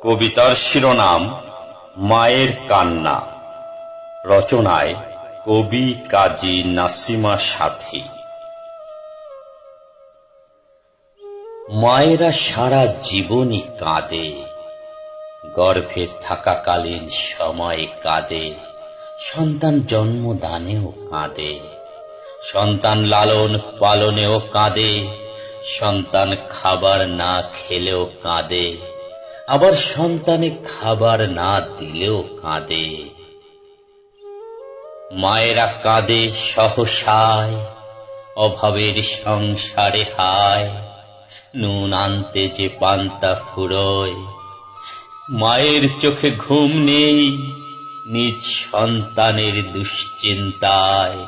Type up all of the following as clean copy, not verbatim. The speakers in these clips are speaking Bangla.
কবিতার শিরোনাম মায়ের কান্না। রচনায় কবি কাজী নাসিমা সাথী। মায়েরা সারা জীবনই কাঁদে, গর্ভে থাকাকালীন সময়ে কাঁদে, সন্তান জন্মদানেও কাঁদে, সন্তান লালন পালনেও কাঁদে, সন্তান খাবার না খেলেও কাঁদে, আবার সন্তানে খাবার না দিলেও কাঁদে। মায়েরা কাঁদে সহসায়, অভাবের সংসারে হায়, নুন আনতে যে পান্তা ফুরোয়। মায়ের চোখে ঘুম নেই নিজ সন্তানের দুশ্চিন্তায়।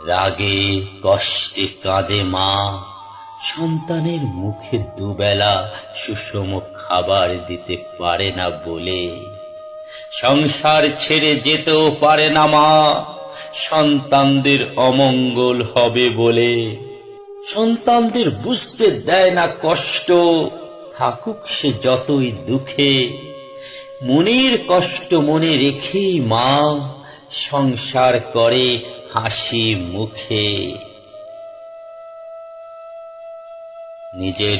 রাগে কষ্টে কাঁদে মা, সন্তানের মুখে দুবেলা সুষম খাবার দিতে পারে না বলে। সংসার ছেড়ে যেতেও পারে না মা, সন্তানদের অমঙ্গল হবে বলে। সন্তানদের বুঝতে দেয় না কষ্ট, থাকুক সে যতই দুঃখে। মনের কষ্ট মনে রেখেই মা সংসার করে হাসি মুখে। নিজের